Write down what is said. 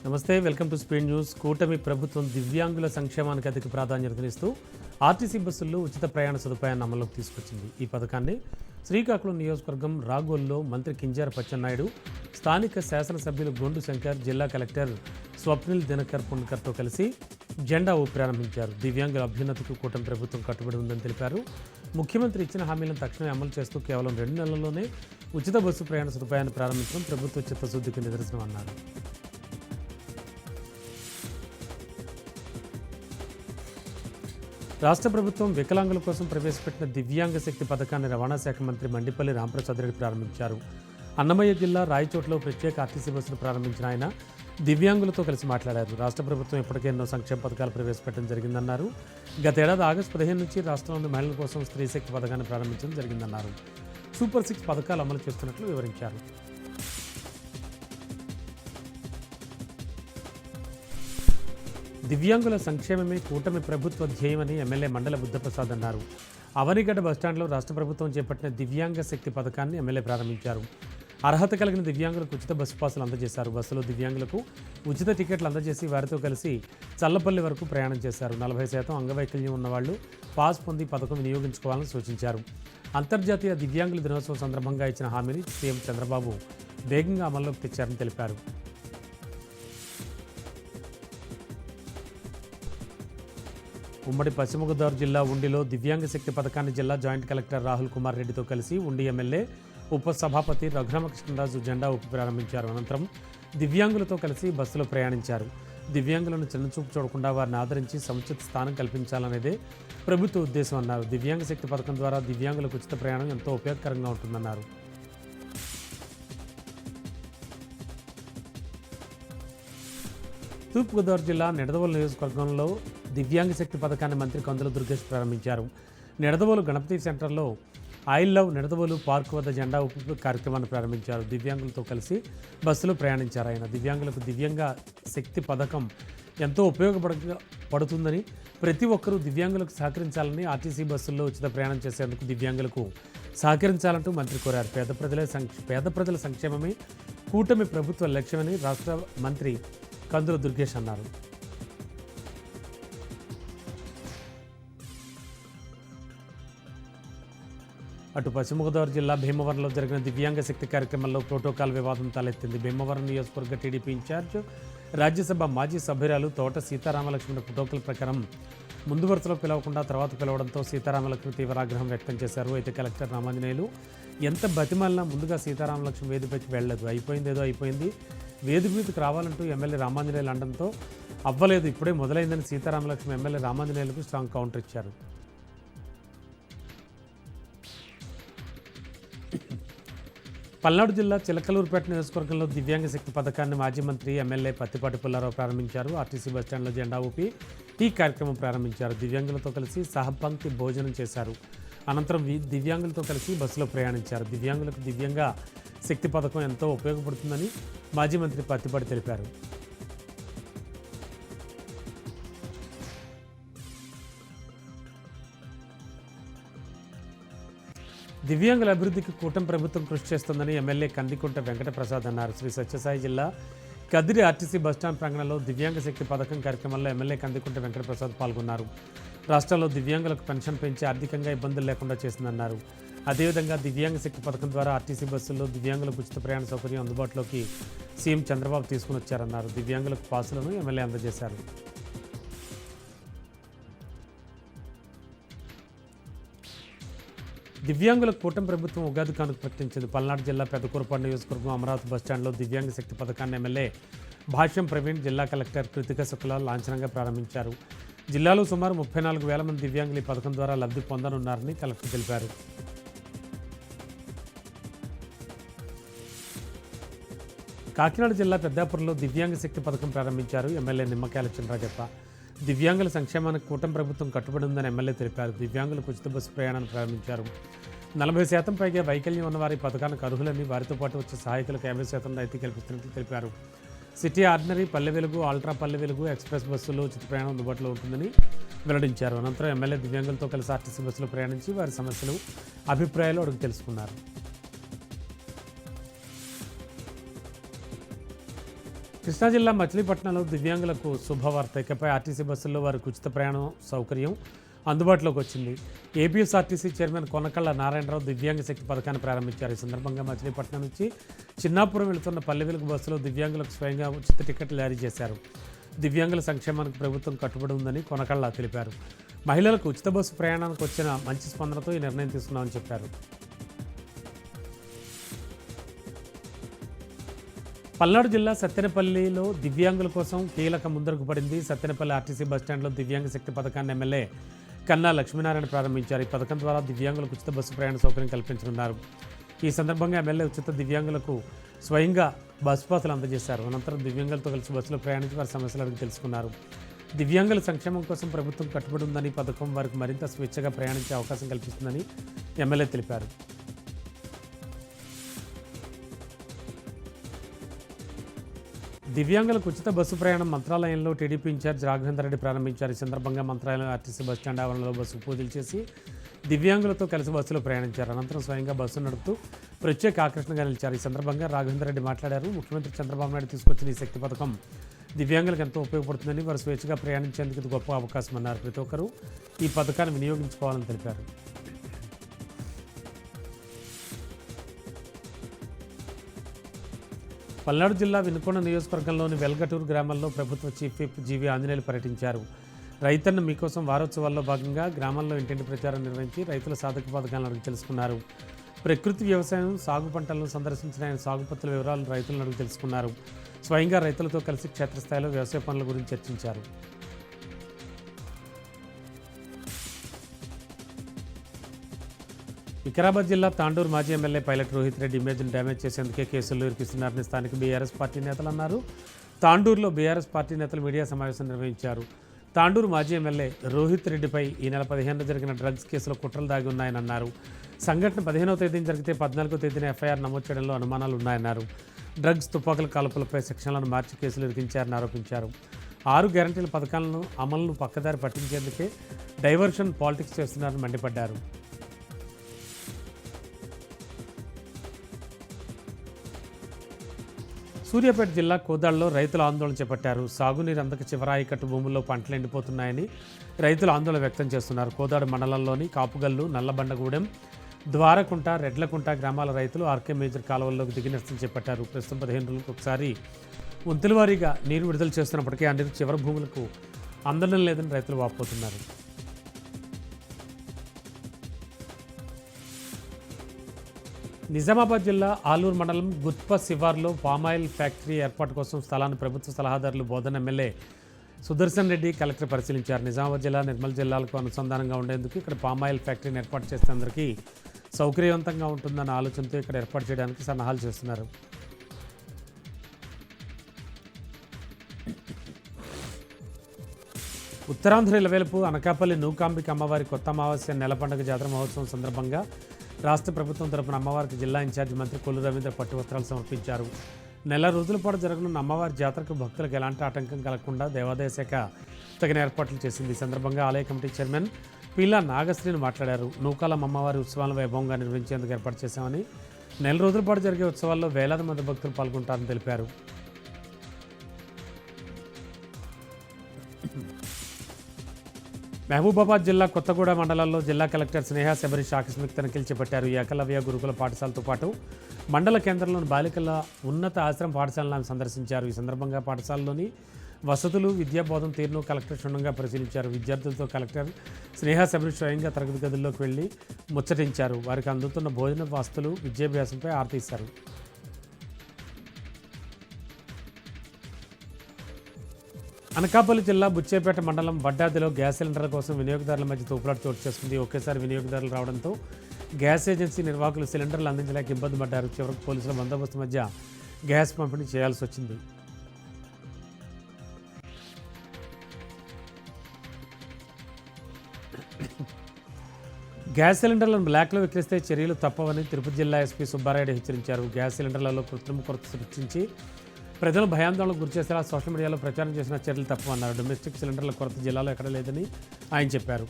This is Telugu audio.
నమస్తే, వెల్కమ్ టు స్పీడ్ న్యూస్. కూటమి ప్రభుత్వం దివ్యాంగుల సంక్షేమానికి అధిక ప్రాధాన్యతనిస్తూ ఆర్టీసీ బస్సుల్లో ఉచిత ప్రయాణ సదుపాయాన్ని అమల్లోకి తీసుకొచ్చింది. ఈ పథకాన్ని శ్రీకాకుళం నియోజకవర్గం రాగోల్లో మంత్రి కింజార పచ్చెన్నాయుడు, స్థానిక శాసనసభ్యులు గొండు శంకర్, జిల్లా కలెక్టర్ స్వప్నిల్ దినకర్ పుణ్కర్తో కలిసి జెండా ఊపి ప్రారంభించారు. దివ్యాంగుల అభ్యున్నతికి కూటమి ప్రభుత్వం కట్టుబడి ఉందని తెలిపారు. ముఖ్యమంత్రి ఇచ్చిన హామీలను తక్షణమే అమలు చేస్తూ కేవలం 2 నెలల్లోనే ఉచిత బస్సు ప్రయాణ సదుపాయాన్ని ప్రారంభించడం ప్రభుత్వ చిత్తశుద్ధికి నిదర్శనం అన్నారు. రాష్ట్ర ప్రభుత్వం వికలాంగుల కోసం ప్రవేశపెట్టిన దివ్యాంగ శక్తి పథకాన్ని రవాణా శాఖ మంత్రి మండిపల్లి రాంప్రసాద్ రెడ్డి ప్రారంభించారు. అన్నమయ్య జిల్లా రాయచోట్లలో ప్రత్యేక ఆర్టీసీ బస్సును ప్రారంభించిన ఆయన దివ్యాంగులతో కలిసి మాట్లాడారు. రాష్ట్ర ప్రభుత్వం ఇప్పటికే ఎన్నో సంక్షేమ పథకాలు ప్రవేశపెట్టడం జరిగిందన్నారు. గతేడాది ఆగస్టు 15 నుంచి రాష్ట్రంలోని మహిళల కోసం స్త్రీ శక్తి పథకాన్ని ప్రారంభించడం జరిగిందన్నారు. సూపర్ 6 పథకాలు అమలు చేస్తున్నట్లు వివరించారు. దివ్యాంగుల సంక్షేమమే కూటమి ప్రభుత్వ ధ్యేయమని ఎమ్మెల్యే మండల బుద్ధప్రసాద్ అన్నారు. అవనిగడ్డ బస్టాండ్లో రాష్ట్ర ప్రభుత్వం చేపట్టిన దివ్యాంగ శక్తి పథకాన్ని ఎమ్మెల్యే ప్రారంభించారు. అర్హత కలిగిన దివ్యాంగులకు ఉచిత బస్సు పాసులు అందజేశారు. బస్సులో దివ్యాంగులకు ఉచిత టికెట్లు అందజేసి వారితో కలిసి చల్లపల్లి వరకు ప్రయాణం చేశారు. 40% అంగవైకల్యం ఉన్నవాళ్లు పాస్ పొంది పథకం వినియోగించుకోవాలని సూచించారు. అంతర్జాతీయ దివ్యాంగుల దినోత్సవం సందర్భంగా ఇచ్చిన హామీని సీఎం చంద్రబాబు వేగంగా అమల్లోకి తెచ్చారని తెలిపారు. ఉమ్మడి పశ్చిమ గోదావరి జిల్లా ఉండిలో దివ్యాంగ శక్తి పథకాన్ని జిల్లా జాయింట్ కలెక్టర్ రాహుల్ కుమార్ రెడ్డితో కలిసి ఉండి ఎమ్మెల్యే ఉపసభాపతి రఘురామకృష్ణరాజు జెండా ఊపి ప్రారంభించారు. అనంతరం దివ్యాంగులతో కలిసి బస్సులో ప్రయాణించారు. దివ్యాంగులను చిన్నచూపు చూడకుండా వారిని ఆదరించి సముచిత స్థానం కల్పించాలనేదే ప్రభుత్వ ఉద్దేశం అన్నారు. దివ్యాంగ శక్తి పథకం ద్వారా దివ్యాంగులకు ఉచిత ప్రయాణం ఎంతో ఉపయోగకరంగా ఉంటుందన్నారు. తూర్పుగోదావరి జిల్లా నిడదవోలు నియోజకవర్గంలో దివ్యాంగ శక్తి పథకాన్ని మంత్రి కందుల దుర్గేష్ ప్రారంభించారు. నిడదవోలు గణపతి సెంటర్లో ఐ లవ్ నిడదవోలు పార్క్ వద్ద జెండా ఊపి కార్యక్రమాన్ని ప్రారంభించారు. దివ్యాంగులతో కలిసి బస్సులో ప్రయాణించారు. ఆయన దివ్యాంగులకు దివ్యాంగ శక్తి పథకం ఎంతో ఉపయోగపడుతుందని, ప్రతి ఒక్కరూ దివ్యాంగులకు సహకరించాలని, ఆర్టీసీ బస్సుల్లో ఉచిత ప్రయాణం చేసేందుకు దివ్యాంగులకు సహకరించాలంటూ మంత్రి కోరారు. పేద ప్రజల సంక్షేమమే కూటమి ప్రభుత్వ లక్ష్యమని రాష్ట్ర మంత్రి కందుల దుర్గేష్ అన్నారు. అటు పశ్చిమ గోదావరి జిల్లా భీమవరంలో జరిగిన దివ్యాంగ శక్తి కార్యక్రమంలో ప్రోటోకాల్ వివాదం తలెత్తింది. భీమవరం నియోజకవర్గ టీడీపీ ఇన్ఛార్జ్, రాజ్యసభ మాజీ సభ్యురాలు తోట సీతారామలక్ష్మి ప్రోటోకాల్ ప్రకారం ముందు వరుసలో పిలవకుండా తర్వాత పిలవడంతో సీతారామలక్ష్మి తీవ్ర ఆగ్రహం వ్యక్తం చేశారు. అయితే కలెక్టర్ రామాంజనేయులు ఎంత బతిమాలినా ముందుగా సీతారామలక్ష్మి వేదికపైకి వెళ్ళలేదు. అయిపోయింది, వేదిక మీదకి రావాలంటూ ఎమ్మెల్యే రామాంజనేయులు అనడంతో అవ్వలేదు, ఇప్పుడే మొదలైందని సీతారామలక్ష్మి ఎమ్మెల్యే రామాంజనేయులకు స్ట్రాంగ్ కౌంటర్ ఇచ్చారు. పల్నాడు జిల్లా చిలకలూరుపేట నియోజకవర్గంలో దివ్యాంగ శక్తి పథకాన్ని మాజీ మంత్రి ఎమ్మెల్యే పత్తిపాటి పుల్లారావు ప్రారంభించారు. ఆర్టీసీ బస్టాండ్లో జెండా ఊపి ఈ కార్యక్రమం ప్రారంభించారు. దివ్యాంగులతో కలిసి సహపంక్తి భోజనం చేశారు. అనంతరం దివ్యాంగులతో కలిసి బస్సులో ప్రయాణించారు. దివ్యాంగులకు దివ్యాంగ శక్తి పథకం ఎంతో ఉపయోగపడుతుందని మాజీ మంత్రి పత్తిపాటి తెలిపారు. దివ్యాంగుల అభివృద్ధికి కూటమి ప్రభుత్వం కృషి చేస్తుందని ఎమ్మెల్యే కందికుంట వెంకటప్రసాద్ అన్నారు. శ్రీ సత్యసాయి జిల్లా కదిరి ఆర్టీసీ బస్టాండ్ ప్రాంగణంలో దివ్యాంగ శక్తి పథకం కార్యక్రమంలో ఎమ్మెల్యే కందికుంట వెంకటప్రసాద్ పాల్గొన్నారు. రాష్ట్రంలో దివ్యాంగులకు పెన్షన్ పెంచి ఆర్థికంగా ఇబ్బందులు లేకుండా చేసిందన్నారు. అదేవిధంగా దివ్యాంగ శక్తి పథకం ద్వారా ఆర్టీసీ బస్సుల్లో దివ్యాంగులకు ఉచిత ప్రయాణ సౌకర్యం అందుబాటులోకి సీఎం చంద్రబాబు తీసుకుని వచ్చారన్నారు. దివ్యాంగులకు పాసులను ఎమ్మెల్యే అందజేశారు. దివ్యాంగులకు కూటమి ప్రభుత్వం ఉగాది కానుక ప్రకటించింది. పల్నాడు జిల్లా పెద్దకూరపాడు నియోజకవర్గం అమరావతి బస్టాండ్లో దివ్యాంగ శక్తి పథకాన్ని ఎమ్మెల్యే భాష్యం ప్రవీణ్, జిల్లా కలెక్టర్ కృతిక శుక్లా లాంఛనంగా ప్రారంభించారు. జిల్లాలో సుమారు 34,000 మంది దివ్యాంగులు ఈ పథకం ద్వారా లబ్ధి పొందనున్నారని కలెక్టర్ తెలిపారు. కాకినాడ జిల్లా పెద్దాపురంలో దివ్యాంగ శక్తి పథకం ప్రారంభించారు ఎమ్మెల్యే నిమ్మకాయల చినరాజప్ప. దివ్యాంగుల సంక్షేమానికి కూటమి ప్రభుత్వం కట్టుబడి ఉందని ఎమ్మెల్యే తెలిపారు. దివ్యాంగులకు ఉచిత బస్సు ప్రయాణాన్ని ప్రారంభించారు. 40% పైగా వైకల్యం ఉన్న వారి పథకానికి అర్హులని, వారితో పాటు వచ్చే సహాయకులకు 50% రాయితీ కల్పిస్తున్నట్లు తెలిపారు. City ordinary, Palle Velugu, ultra Palle Velugu, express బస్సుల్లో ఉచిత ప్రయాణం అందుబాటులో ఉంటుందని వెల్లడించారు. అనంతరం ఎమ్మెల్యే దివ్యాంగులతో కలిసి ఆర్టీసీ బస్సులో ప్రయాణించి వారి సమస్యలు, అభిప్రాయాలు అడుగు తెలుసుకున్నారు. కృష్ణా జిల్లా మచిలీపట్నంలో దివ్యాంగులకు శుభవార్త. ఇకపై ఆర్టీసీ బస్సుల్లో వారికి ఉచిత ప్రయాణం సౌకర్యం అందుబాటులోకి వచ్చింది. ఏపీఎస్ఆర్టీసీ చైర్మన్ కొనకళ్ళ నారాయణరావు దివ్యాంగ శక్తి పథకాన్ని ప్రారంభించారు. ఈ సందర్భంగా మచిలీపట్నం నుంచి చిన్నాపురం వెళుతున్న పల్లె వెలుగు బస్సులో దివ్యాంగులకు స్వయంగా ఉచిత టికెట్లు జారీ చేశారు. దివ్యాంగుల సంక్షేమానికి ప్రభుత్వం కట్టుబడి ఉందని కొనకళ్ళ తెలిపారు. మహిళలకు ఉచిత బస్సు ప్రయాణానికి వచ్చిన మంచి స్పందనతో ఈ నిర్ణయం తీసుకున్నామని చెప్పారు. పల్నాడు జిల్లా సత్తెనపల్లిలో దివ్యాంగుల కోసం కీలక ముందరకు పడింది. సత్తెనపల్లి ఆర్టీసీ బస్టాండ్లో దివ్యాంగ శక్తి పథకాన్ని ఎమ్మెల్యే కన్నా లక్ష్మీనారాయణ ప్రారంభించారు. ఈ పథకం ద్వారా దివ్యాంగులకు ఉచిత బస్సు ప్రయాణ సౌకర్యం కల్పించనున్నారు. ఈ సందర్భంగా ఎమ్మెల్యే ఉచిత దివ్యాంగులకు స్వయంగా బస్సు పాసులు అందజేశారు. అనంతరం దివ్యాంగులతో కలిసి బస్సులో ప్రయాణించి వారి సమస్యలు అడిగి తెలుసుకున్నారు. దివ్యాంగుల సంక్షేమం కోసం ప్రభుత్వం కట్టుబడి ఉందని, పథకం వారికి మరింత స్వేచ్ఛగా ప్రయాణించే అవకాశం కల్పిస్తుందని ఎమ్మెల్యే తెలిపారు. దివ్యాంగులకు ఉచిత బస్సు ప్రయాణం మంత్రాలయంలో టీడీపీ ఇన్ఛార్జ్ రాఘవేందర్ రెడ్డి ప్రారంభించారు. ఈ సందర్భంగా మంత్రాలయం ఆర్టీసీ బస్టాండ్ ఆవరణలో బస్సు పూజలు చేసి దివ్యాంగులతో కలిసి బస్సులో ప్రయాణించారు. అనంతరం స్వయంగా బస్సు నడుపుతూ ప్రత్యేక ఆకర్షణగా నిలిచారు. ఈ సందర్భంగా రాఘవేందర్ రెడ్డి మాట్లాడారు. ముఖ్యమంత్రి చంద్రబాబు నాయుడు తీసుకొచ్చిన ఈ శక్తి పథకం దివ్యాంగులకు ఎంతో ఉపయోగపడుతుందని, వారు స్వేచ్ఛగా ప్రయాణించేందుకు ఇది గొప్ప అవకాశం అన్నారు. ప్రతి ఒక్కరూ ఈ పథకాన్ని వినియోగించుకోవాలని తెలిపారు. పల్నాడు జిల్లా వినుకొండ నియోజకవర్గంలోని వెల్గటూరు గ్రామంలో ప్రభుత్వ చీఫ్ విప్ జీవీ ఆంజనేయులు పర్యటించారు. రైతన్న మీకోసం వారోత్సవాల్లో భాగంగా గ్రామంలో ఇంటింటి ప్రచారం నిర్వహించి రైతుల సాధక పథకాలను అడిగి తెలుసుకున్నారు. ప్రకృతి వ్యవసాయం, సాగు పంటలను సందర్శించిన ఆయన సాగు పత్తుల వివరాలను రైతులను అడిగి తెలుసుకున్నారు. స్వయంగా రైతులతో కలిసి క్షేత్రస్థాయిలో వ్యవసాయ పనుల గురించి చర్చించారు. వికారాబాద్ జిల్లా తాండూరు మాజీ ఎమ్మెల్యే పైలట్ రోహిత్ రెడ్డి ఇమేజ్ను డ్యామేజ్ చేసేందుకే కేసులు ఇరికిస్తున్నారని స్థానిక బీఆర్ఎస్ పార్టీ నేతలు అన్నారు. తాండూరులో బీఆర్ఎస్ పార్టీ నేతలు మీడియా సమావేశం నిర్వహించారు. తాండూరు మాజీ ఎమ్మెల్యే రోహిత్ రెడ్డిపై ఈ నెల 15న జరిగిన డ్రగ్స్ కేసులో కుట్రలు దాగి ఉన్నాయని అన్నారు. సంఘటన 15వ తేదీన జరిగితే 14వ తేదీన ఎఫ్ఐఆర్ నమోదు చేయడంలో అనుమానాలు ఉన్నాయన్నారు. డ్రగ్స్, తుపాకుల కాల్పులపై సెక్షన్లను మార్చి కేసులు ఇరికించారని ఆరోపించారు. 6 గ్యారంటీల పథకాలను అమలును పక్కదారి పట్టించేందుకే డైవర్షన్ పాలిటిక్స్ చేస్తున్నారని మండిపడ్డారు. సూర్యాపేట జిల్లా కోదాడలో రైతులు ఆందోళన చేపట్టారు. సాగునీరు అందక చివరాయి కట్టు భూముల్లో పంటలు ఎండిపోతున్నాయని రైతులు ఆందోళన వ్యక్తం చేస్తున్నారు. కోదాడ మండలంలోని కాపుగల్లు, నల్లబండగూడెం, ద్వారకుంట, రెడ్లకుంట గ్రామాల రైతులు ఆర్కే మేజర్ కాలువల్లోకి దిగి నిరసన చేపట్టారు. ప్రస్తుతం 15 రోజులకు ఒకసారి వంతులవారీగా నీరు విడుదల చేస్తున్నప్పటికీ ఆ నీరు చివరి భూములకు అందడం లేదని రైతులు వాపోతున్నారు. నిజామాబాద్ జిల్లా ఆలూరు మండలం గుత్ప శివార్లో పామాయిల్ ఫ్యాక్టరీ ఏర్పాటు కోసం స్థలాన్ని ప్రభుత్వ సలహాదారులు బోధన ఎమ్మెల్యే సుదర్శన్ రెడ్డి కలెక్టర్ పరిశీలించారు. నిజామాబాద్ జిల్లా, నిర్మల్ జిల్లాలకు అనుసంధానంగా ఉండేందుకు ఇక్కడ పామాయిల్ ఫ్యాక్టరీని ఏర్పాటు చేస్తే అందరికీ సౌకర్యవంతంగా ఉంటుందన్న ఆలోచనతో ఇక్కడ ఏర్పాటు చేయడానికి సన్నాహాలు చేస్తున్నారు. ఉత్తరాంధ్ర ఇలవేలుపు అనకాపల్లి నూకాంబిక అమ్మవారి కొత్త అమావాస్య నెల పండుగ జాతర మహోత్సవం సందర్భంగా రాష్ట్ర ప్రభుత్వం తరపున అమ్మవారికి జిల్లా ఇన్ఛార్జి మంత్రి కొల్లు రవీంద్ర పట్టువస్త్రాలు సమర్పించారు. నెల రోజుల పాటు జరగనున్న అమ్మవారి జాతరకు భక్తులకు ఎలాంటి ఆటంకం కలగకుండా దేవాదాయ శాఖ తగిన ఏర్పాట్లు చేసింది. ఈ సందర్భంగా ఆలయ కమిటీ చైర్మన్ పీలా నాగశ్రీని మాట్లాడారు. నూకాలం అమ్మవారి ఉత్సవాలను వైభవంగా నిర్వహించేందుకు ఏర్పాటు చేశామని, నెల రోజుల పాటు జరిగే ఉత్సవాల్లో వేలాది మంది భక్తులు పాల్గొంటారని తెలిపారు. మహబూబాబాద్ జిల్లా కొత్తగూడ మండలంలో జిల్లా కలెక్టర్ స్నేహ శబరీష్ ఆకస్మిక తనిఖీలు చేపట్టారు. ఈ ఏకలవ్య గురుకుల పాఠశాలతో పాటు మండల కేంద్రంలోని బాలికల ఉన్నత ఆశ్రమ పాఠశాలను సందర్శించారు. ఈ సందర్భంగా పాఠశాలలోని వసతులు, విద్యాబోధన తీరును కలెక్టర్ క్షుణ్ణంగా పరిశీలించారు. విద్యార్థులతో కలెక్టర్ స్నేహ శబరీష్ స్వయంగా తరగతి గదుల్లోకి వెళ్లి ముచ్చటించారు. వారికి అందుతున్న భోజన వసతులు, విద్యాభ్యాసంపై ఆర్తీశారు. అనకాపల్లి జిల్లా బుచ్చేపేట మండలం వడ్డాదిలో గ్యాస్ సిలిండర్ల కోసం వినియోగదారుల మధ్య తోపులాట చోటు చేసుకుంది. ఒకేసారి వినియోగదారులు రావడంతో గ్యాస్ ఏజెన్సీ నిర్వాహకులు సిలిండర్లు అందించలేక ఇబ్బంది పడ్డారు. చివరకు పోలీసుల బందోబస్తు మధ్య గ్యాస్ పంపిణీ చేయాల్సి వచ్చింది. గ్యాస్ సిలిండర్లను బ్లాక్లో విక్రయిస్తే చర్యలు తప్పవని తిరుపతి జిల్లా ఎస్పీ సుబ్బారాయుడు హెచ్చరించారు. గ్యాస్ సిలిండర్లలో కృత్రిమ కొరత సృష్టించి ప్రజలు భయాందోళనకు గురిచేసేలా సోషల్ మీడియాలో ప్రచారం చేసిన చర్యలు తప్పవన్నారు. డొమెస్టిక్ సిలిండర్ల కొరత జిల్లాలో ఎక్కడ లేదని ఆయన చెప్పారు.